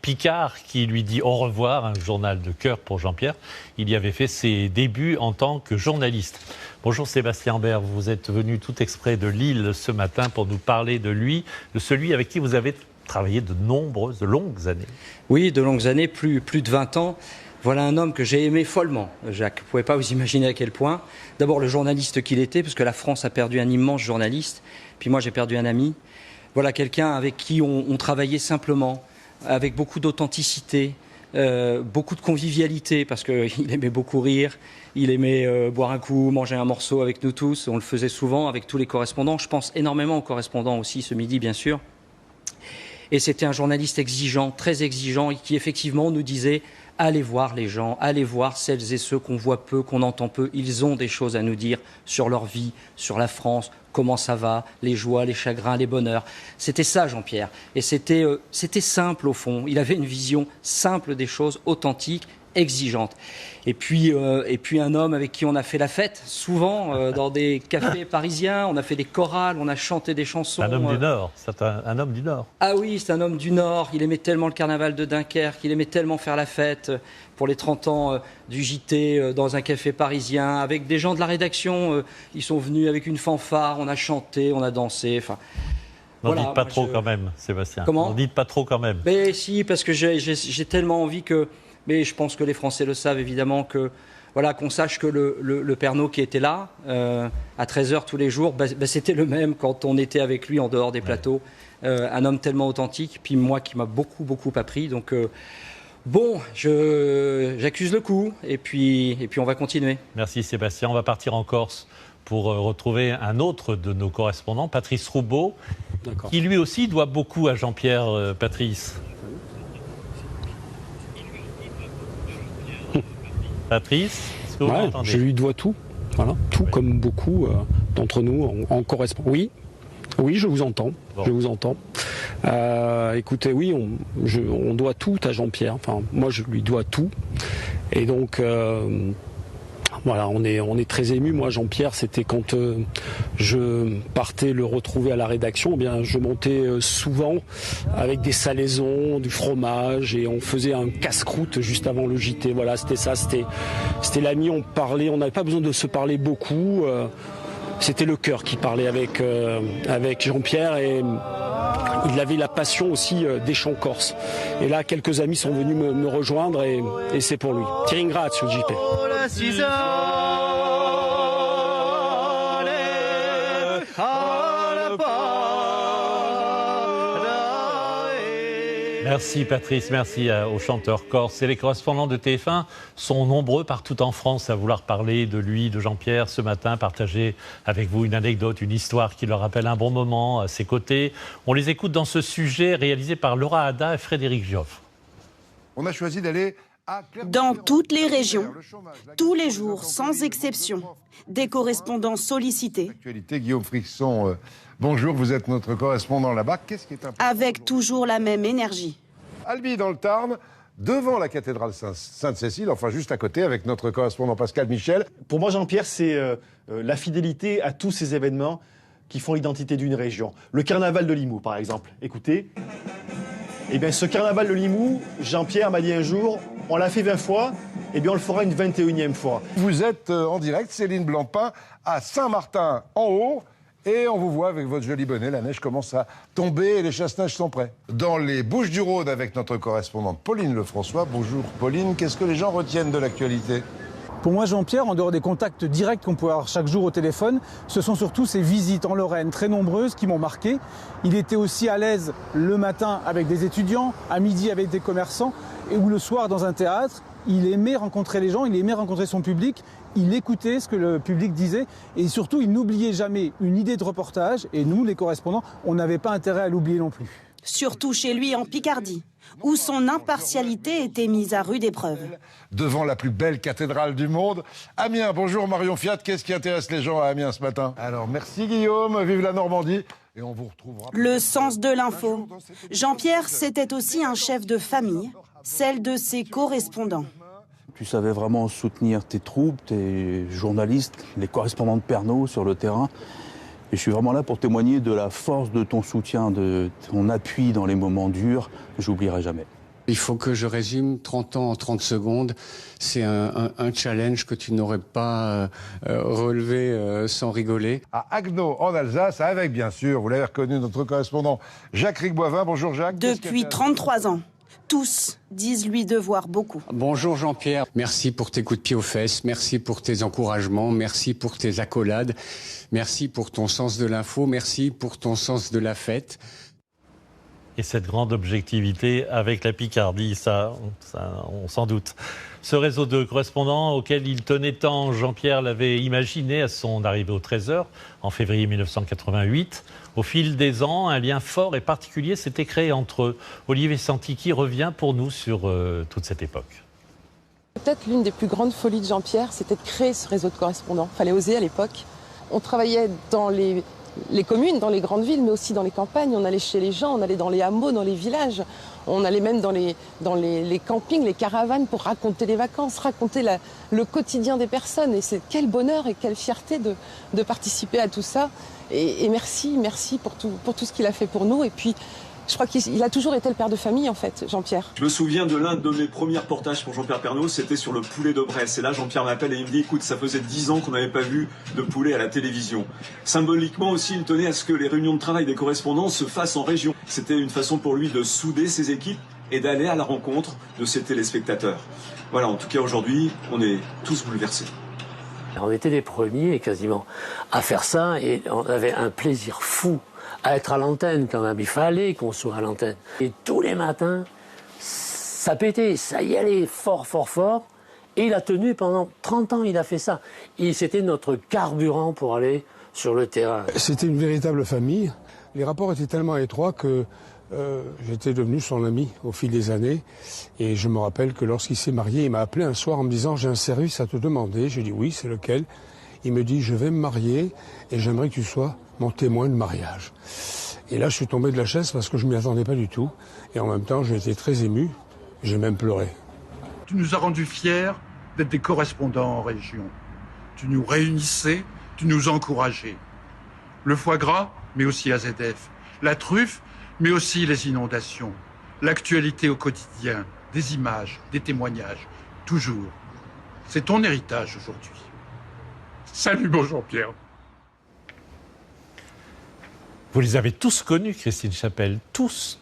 Picard qui lui dit au revoir, un journal de cœur pour Jean-Pierre. Il y avait fait ses débuts en tant que journaliste. Bonjour Sébastien Ambert, vous êtes venu tout exprès de Lille ce matin pour nous parler de lui, de celui avec qui vous avez travaillé de longues années. Oui, de longues années, plus de 20 ans. Voilà un homme que j'ai aimé follement, Jacques. Vous ne pouvez pas vous imaginer à quel point. D'abord le journaliste qu'il était, parce que la France a perdu un immense journaliste. Puis moi j'ai perdu un ami. Voilà quelqu'un avec qui on travaillait simplement, avec beaucoup d'authenticité, beaucoup de convivialité, parce qu'il aimait beaucoup rire, il aimait boire un coup, manger un morceau avec nous tous. On le faisait souvent avec tous les correspondants. Je pense énormément aux correspondants aussi ce midi, bien sûr. Et c'était un journaliste exigeant, très exigeant, et qui effectivement nous disait « Allez voir les gens, allez voir celles et ceux qu'on voit peu, qu'on entend peu. Ils ont des choses à nous dire sur leur vie, sur la France, comment ça va, les joies, les chagrins, les bonheurs. » C'était ça, Jean-Pierre. Et c'était simple au fond. Il avait une vision simple des choses, authentique, exigeante. Et puis un homme avec qui on a fait la fête, souvent dans des cafés parisiens, on a fait des chorales, on a chanté des chansons. Un homme du Nord, c'est un homme du Nord. Ah oui, c'est un homme du Nord, il aimait tellement le carnaval de Dunkerque, il aimait tellement faire la fête pour les 30 ans du JT dans un café parisien, avec des gens de la rédaction, ils sont venus avec une fanfare, on a chanté, on a dansé, enfin... N'en dites pas trop quand même, Sébastien. Comment ? N'en dites pas trop quand même. Mais si, parce que j'ai tellement envie que... Mais je pense que les Français le savent évidemment que voilà qu'on sache que le Pernod qui était là à 13h tous les jours, c'était le même quand on était avec lui en dehors des plateaux. Un homme tellement authentique, puis moi qui m'a beaucoup appris. Donc bon, j'accuse le coup et puis on va continuer. Merci Sébastien. On va partir en Corse pour retrouver un autre de nos correspondants, Patrice Roubaud, qui lui aussi doit beaucoup à Jean-Pierre. Patrice. Patrice, est-ce que vous m'entendez ? Je lui dois tout, voilà, tout comme beaucoup d'entre nous en correspond. Oui, je vous entends. Bon. Je vous entends. Écoutez, oui, on doit tout à Jean-Pierre. Enfin, moi, je lui dois tout. Et donc, voilà, on est très ému. Moi, Jean-Pierre, c'était quand je partais le retrouver à la rédaction. Eh bien, je montais souvent avec des salaisons, du fromage, et on faisait un casse-croûte juste avant le JT. Voilà, c'était ça. C'était l'ami. On parlait. On n'avait pas besoin de se parler beaucoup. C'était le cœur qui parlait avec Jean-Pierre, et il avait la passion aussi des chants corses. Et là, quelques amis sont venus me rejoindre, et c'est pour lui. Ti ringrazio, JP. Merci Patrice, merci aux chanteurs corses. Et les correspondants de TF1 sont nombreux partout en France à vouloir parler de lui, de Jean-Pierre ce matin, partager avec vous une anecdote, une histoire qui leur rappelle un bon moment à ses côtés. On les écoute dans ce sujet réalisé par Laura Hadda et Frédéric Joffre. On a choisi d'aller dans toutes les régions, tous les jours, sans exception, des correspondants sollicités. Actualité, Guillaume Frisson, bonjour, vous êtes notre correspondant là-bas. Qu'est-ce qui est important ? Avec toujours la même énergie. Albi, dans le Tarn, devant la cathédrale Sainte-Cécile, enfin juste à côté, avec notre correspondant Pascal Michel. Pour moi, Jean-Pierre, c'est la fidélité à tous ces événements qui font l'identité d'une région. Le carnaval de Limoux, par exemple. Écoutez, eh bien, ce carnaval de Limoux, Jean-Pierre m'a dit un jour, on l'a fait 20 fois, eh bien, on le fera une 21e fois. Vous êtes en direct, Céline Blancpain, à Saint-Martin, en haut, et on vous voit avec votre joli bonnet. La neige commence à tomber et les chasse-neige sont prêts. Dans les Bouches-du-Rhône, avec notre correspondante Pauline Lefrançois. Bonjour Pauline, qu'est-ce que les gens retiennent de l'actualité ? Pour moi, Jean-Pierre, en dehors des contacts directs qu'on peut avoir chaque jour au téléphone, ce sont surtout ses visites en Lorraine, très nombreuses, qui m'ont marqué. Il était aussi à l'aise le matin avec des étudiants, à midi avec des commerçants, ou le soir dans un théâtre. Il aimait rencontrer les gens, il aimait rencontrer son public, il écoutait ce que le public disait, et surtout, il n'oubliait jamais une idée de reportage, et nous, les correspondants, on n'avait pas intérêt à l'oublier non plus. Surtout chez lui en Picardie, où son impartialité était mise à rude épreuve. Devant la plus belle cathédrale du monde. Amiens, bonjour Marion Fiat, qu'est-ce qui intéresse les gens à Amiens ce matin ? Alors merci Guillaume, vive la Normandie. Et on vous retrouvera... Le sens de l'info. Jean-Pierre, c'était aussi un chef de famille, celle de ses correspondants. Tu savais vraiment soutenir tes troupes, tes journalistes, les correspondants de Pernod sur le terrain. Et je suis vraiment là pour témoigner de la force de ton soutien, de ton appui dans les moments durs. Je n'oublierai jamais. Il faut que je résume 30 ans en 30 secondes. C'est un challenge que tu n'aurais pas relevé sans rigoler. À Haguenau, en Alsace, avec bien sûr, vous l'avez reconnu, notre correspondant Jacques Boivin. Bonjour Jacques. Depuis 33 ans, tous disent lui devoir beaucoup. Bonjour Jean-Pierre, merci pour tes coups de pied aux fesses, merci pour tes encouragements, merci pour tes accolades, merci pour ton sens de l'info, merci pour ton sens de la fête. Et cette grande objectivité avec la Picardie, ça on s'en doute. Ce réseau de correspondants auquel il tenait tant, Jean-Pierre l'avait imaginé à son arrivée au 13h en février 1988. Au fil des ans, un lien fort et particulier s'était créé entre eux. Olivier Santiki revient pour nous sur toute cette époque. Peut-être l'une des plus grandes folies de Jean-Pierre, c'était de créer ce réseau de correspondants. Il fallait oser à l'époque. On travaillait dans les communes, dans les grandes villes, mais aussi dans les campagnes. On allait chez les gens, on allait dans les hameaux, dans les villages. On allait même dans les campings, les caravanes pour raconter les vacances, raconter le quotidien des personnes. Et c'est quel bonheur et quelle fierté de participer à tout ça. Et merci pour tout ce qu'il a fait pour nous. Et puis, je crois qu'il a toujours été le père de famille, en fait, Jean-Pierre. Je me souviens de l'un de mes premiers reportages pour Jean-Pierre Pernaut, c'était sur le poulet de Bresse. Et là, Jean-Pierre m'appelle et il me dit, écoute, ça faisait 10 ans qu'on n'avait pas vu de poulet à la télévision. Symboliquement aussi, il tenait à ce que les réunions de travail des correspondants se fassent en région. C'était une façon pour lui de souder ses équipes et d'aller à la rencontre de ses téléspectateurs. Voilà, en tout cas, aujourd'hui, on est tous bouleversés. On était les premiers quasiment à faire ça et on avait un plaisir fou à être à l'antenne quand même. Il fallait qu'on soit à l'antenne. Et tous les matins, ça pétait, ça y allait fort, fort, fort. Et il a tenu pendant 30 ans, il a fait ça. Et c'était notre carburant pour aller sur le terrain. C'était une véritable famille. Les rapports étaient tellement étroits que j'étais devenu son ami au fil des années. Et je me rappelle que lorsqu'il s'est marié, il m'a appelé un soir en me disant « J'ai un service à te demander ». J'ai dit « Oui, c'est lequel ?» Il me dit « Je vais me marier et j'aimerais que tu sois mon témoin de mariage ». Et là, je suis tombé de la chaise parce que je ne m'y attendais pas du tout. Et en même temps, j'ai été très ému. J'ai même pleuré. Tu nous as rendus fiers d'être des correspondants en région. Tu nous réunissais, tu nous encourageais. Le foie gras, mais aussi AZF. La truffe, mais aussi les inondations. L'actualité au quotidien, des images, des témoignages, toujours. C'est ton héritage aujourd'hui. Salut mon Jean-Pierre. Vous les avez tous connus, Christine Chapelle, tous.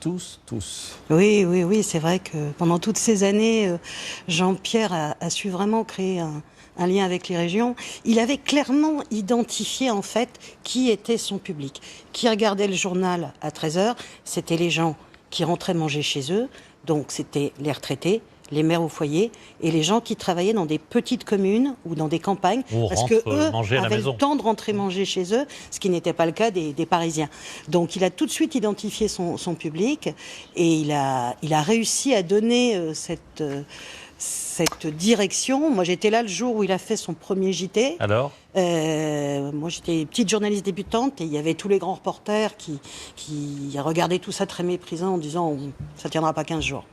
Oui, c'est vrai que pendant toutes ces années, Jean-Pierre a su vraiment créer un lien avec les régions. Il avait clairement identifié en fait qui était son public. Qui regardait le journal à 13h, c'était les gens qui rentraient manger chez eux, donc c'était les retraités, les mères au foyer et les gens qui travaillaient dans des petites communes ou dans des campagnes parce que eux avaient le temps de rentrer manger chez eux, ce qui n'était pas le cas des Parisiens. Donc il a tout de suite identifié son public et il a réussi à donner cette direction. Moi j'étais là le jour où il a fait son premier JT. Alors moi j'étais petite journaliste débutante et il y avait tous les grands reporters qui regardaient tout ça très méprisant en disant ça tiendra pas 15 jours.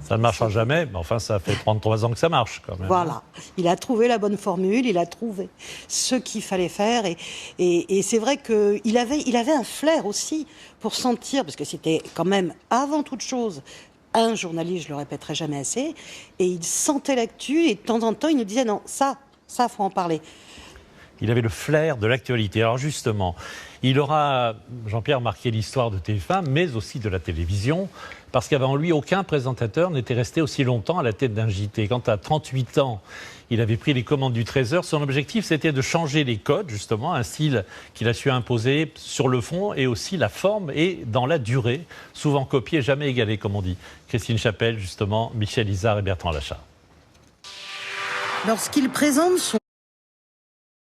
Ça ne marchera jamais, mais enfin, ça fait 33 ans que ça marche quand même. Voilà, il a trouvé la bonne formule, il a trouvé ce qu'il fallait faire. Et c'est vrai qu'il avait un flair aussi pour sentir, parce que c'était quand même, avant toute chose, un journaliste, je le répéterai jamais assez, et il sentait l'actu, et de temps en temps, il nous disait, non, ça, faut en parler. Il avait le flair de l'actualité. Alors justement, il aura, Jean-Pierre, marqué l'histoire de TF1, mais aussi de la télévision, parce qu'avant lui, aucun présentateur n'était resté aussi longtemps à la tête d'un JT. Quand à 38 ans, il avait pris les commandes du 13h, son objectif, c'était de changer les codes, justement, un style qu'il a su imposer sur le fond et aussi la forme et dans la durée, souvent copié, jamais égalé, comme on dit. Christine Chapelle, justement, Michel Izard et Bertrand Lachat. Lorsqu'il présente son